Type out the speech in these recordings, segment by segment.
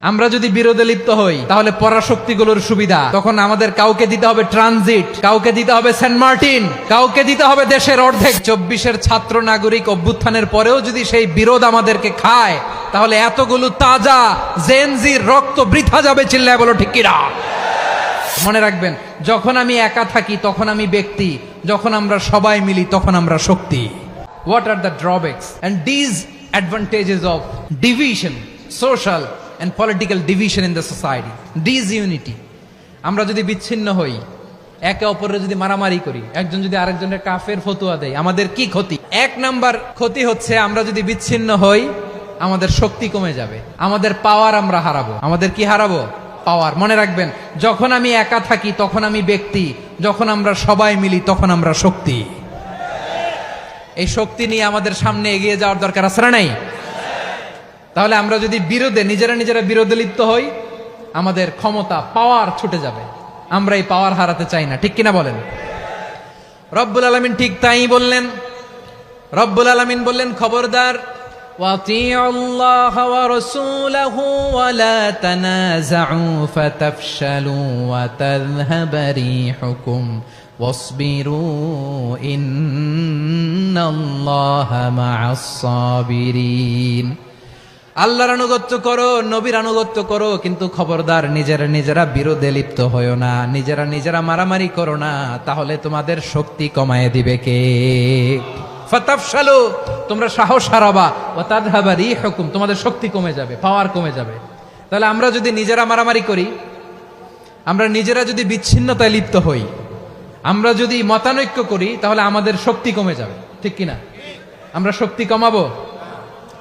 আমরা যদি বিরোধে লিপ্ত হই তাহলে পরাশক্তিগুলোর সুবিধা তখন আমাদের কাউকে দিতে হবে ট্রানজিট, কাউকে দিতে হবে সেন্ট মার্টিন, কাউকে দিতে হবে দেশের অর্ধেক। 24-এর ছাত্র নাগরিক অভ্যুত্থানের পরেও যদি সেই বিরোধ আমাদেরকে খায় তাহলে এতগুলো তাজা জেনজির রক্ত বৃথা যাবে। চিল্লায় বলো ঠিক কিনা? মনে রাখবেন, যখন আমি একা থাকি তখন আমি ব্যক্তি, যখন আমরা সবাই মিলি তখন আমরা শক্তি। What are the drawbacks and disadvantages of division, social and political division in the society? Disunity. আমরা যদি বিচ্ছিন্ন হই, একে অপরের যদি মারামারি করি, একজন যদি আরেকজনের কাফের ফতোয়া দেয়, আমাদের কি ক্ষতি? এক নাম্বার ক্ষতি হচ্ছে আমরা যদি বিচ্ছিন্ন হই আমাদের শক্তি কমে যাবে, আমাদের পাওয়ার আমরা হারাবো। আমাদের কি হারাবো? পাওয়ার। মনে রাখবেন, যখন আমি একা থাকি তখন আমি ব্যক্তি, যখন আমরা সবাই মিলি তখন আমরা শক্তি। এই শক্তি নিয়ে আমাদের সামনে এগিয়ে যাওয়ার দরকার আছে না নাই? তাহলে আমরা যদি নিজেরা বিরোধে লিপ্ত হই আমাদের ক্ষমতা, পাওয়ার ছুটে যাবে। আমরা এই পাওয়ার হারাতে চাই না, ঠিক কিনা বলেন? রব্বুল আলামিন ঠিক তাই বললেন। রব্বুল আলামিন বললেন, খবরদার, وَأَطِيعُوا اللَّهَ وَرَسُولَهُ وَلَا تَنَازَعُوا فَتَفْشَلُوا وَتَذْهَبَ رِيحُكُمْ وَاصْبِرُوا إِنَّ اللَّهَ مَعَ الصَّابِرِينَ। আল্লাহর আনুগত্য করো, নবীর আনুগত্য করো, কিন্তু খবরদার নিজেরা বিরোধে লিপ্ত হয়ো না, নিজেরা মারামারি করো না, তাহলে তোমাদের শক্তি কমায় দিবে কে? ফাতাফশালু, তোমরা সাহস হারাবা, ওয়া তাযহাবা রিহুকুম, তোমাদের শক্তি কমে যাবে, পাওয়ার কমে যাবে। তাহলে আমরা যদি নিজেরা মারামারি করি, আমরা নিজেরা যদি বিচ্ছিন্নতায় লিপ্ত হই, আমরা যদি মতানৈক্য করি, তাহলে আমাদের শক্তি কমে যাবে, ঠিক কিনা? আমরা শক্তি কমাবো।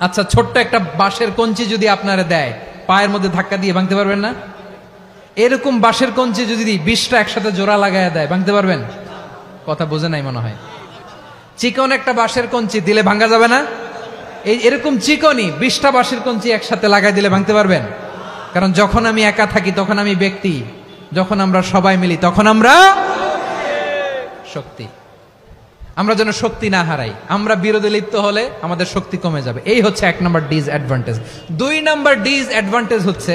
আচ্ছা, ছোট্ট একটা বাঁশের কঞ্চি যদি আপনারা দেয়, পায়ের মধ্যে ধাক্কা দিয়ে ভাঙতে পারবেন না? এরকম বাঁশের কঞ্চি যদি 20টা একসাথে জোড়া লাগায় দেয়, ভাঙতে পারবেন? কথা বোঝে নাই মনে হয়। চিকন একটা বাঁশের কঞ্চি দিলে ভাঙা যাবে না? এরকম চিকনই 20টা বাঁশের কঞ্চি একসাথে লাগাই দিলে ভাঙতে পারবেন? কারণ যখন আমি একা থাকি তখন আমি ব্যক্তি, যখন আমরা সবাই মিলি তখন আমরা শক্তি। আমরা যেন শক্তি না হারাই। আমরা বিরোধে লিপ্ত হলে আমাদের শক্তি কমে যাবে। এই হচ্ছে 1 নম্বর ডিসঅ্যাডভান্টেজ। 2 নম্বর ডিসঅ্যাডভান্টেজ হচ্ছে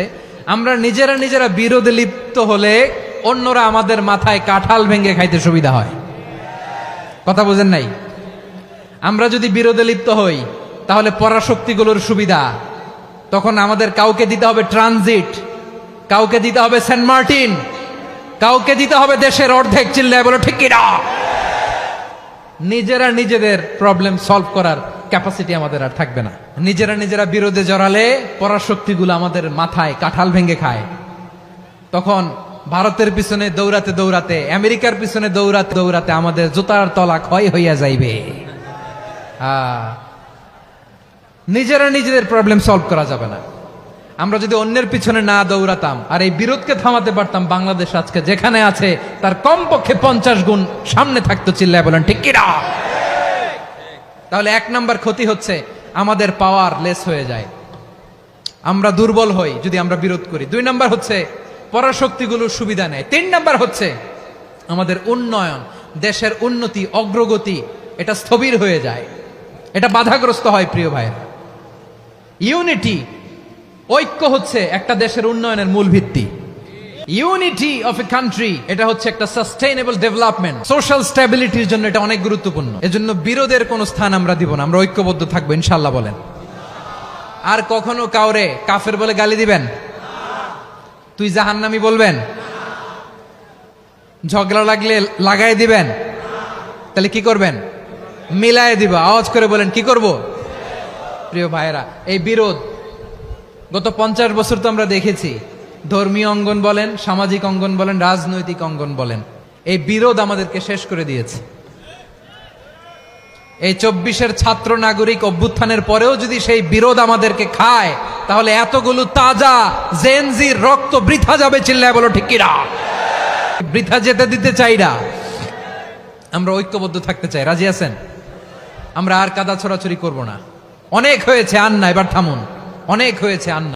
আমরা নিজেরা বিরোধে লিপ্ত হলে অন্যরা আমাদের মাথায় কাঁঠাল ভেঙে খাইতে সুবিধা হয়। কথা বোঝেন নাই? আমরা যদি বিরোধে লিপ্ত হই তাহলে পরাশক্তিগুলোর সুবিধা তখন আমাদের কাউকে দিতে হবে ট্রানজিট, কাউকে দিতে হবে সেন্ট মার্টিন, কাউকে দিতে হবে দেশের অর্ধেক। চিল্লায় বলো ঠিক কিনা? নিজেদের প্রবলেম সলভ করার ক্যাপাসিটি আমাদের আর থাকবে না। নিজেরা বিরোধে জড়ালে পরাশক্তিগুলো আমাদের মাথায় কাঁঠাল ভেঙে খায়। তখন ভারতের পিছনে দৌড়াতে, আমেরিকার পিছনে দৌড়াতে আমাদের জুতার তলা ক্ষয় হইয়া যাইবে। নিজেদের প্রবলেম সলভ করা যাবে না। আমরা যদি অন্যের পিছনে না দৌড়াতাম আর এই বিরোধকে থামাতে পারতাম, বাংলাদেশ আজকে যেখানে আছে তার কমপক্ষে 50 গুণ সামনে থাকতো। চিল্লায় বলেন ঠিক কিনা? তাহলে 1 নাম্বার ক্ষতি হচ্ছে আমাদের পাওয়ার লেস হয়ে যায়, আমরা দুর্বল হই যদি আমরা বিরোধ করি। 2 নাম্বার হচ্ছে পরাশক্তিগুলোর সুবিধা নেয়। 3 নাম্বার হচ্ছে আমাদের উন্নয়ন, দেশের উন্নতি, অগ্রগতি, এটা স্থবির হয়ে যায়, এটা বাধাগ্রস্ত হয়। প্রিয় ভাইয়েরা, ইউনিটি, ঐক্য হচ্ছে একটা দেশের উন্নয়নের মূল ভিত্তি। ইউনিটি অফ এ কান্ট্রি, এটা হচ্ছে একটা সাস্টেইনেবল ডেভেলপমেন্ট, সোশ্যাল স্ট্যাবিলিটির জন্য এটা অনেক গুরুত্বপূর্ণ। এজন্য বিরোধের কোনো স্থান আমরা দিব না, আমরা ঐক্যবদ্ধ থাকবো ইনশাআল্লাহ। বলেন, আর কখনো কাউরে কাফের বলে গালি দিবেন? তুই জাহান্নামী বলবেন? ঝগড়া লাগলে লাগাই দিবেন? তাহলে কি করবেন? মিলায় দিবা। আওয়াজ করে বলেন, কি করব? প্রিয় ভাইয়েরা, এই বিরোধ গত 50 বছর তো আমরা দেখেছি। ধর্মীয় অঙ্গন বলেন, সামাজিক অঙ্গন বলেন, রাজনৈতিক অঙ্গন বলেন, এই বিরোধ আমাদেরকে শেষ করে দিয়েছে। এই 24-এর ছাত্র নাগরিক অভ্যুত্থানের পরেও যদি সেই বিরোধ আমাদেরকে খায় তাহলে এতগুলো তাজা জেনজির রক্ত বৃথা যাবে। চিল্লায় বলো ঠিক কিনা? বৃথা যেতে দিতে চাই না, আমরা ঐক্যবদ্ধ থাকতে চাই। রাজি আছেন? আমরা আর কাদা ছোড়াছুরি করব না। অনেক হয়েছে, আন্না, এবার থামুন। অনেক হয়েছে, আন্না।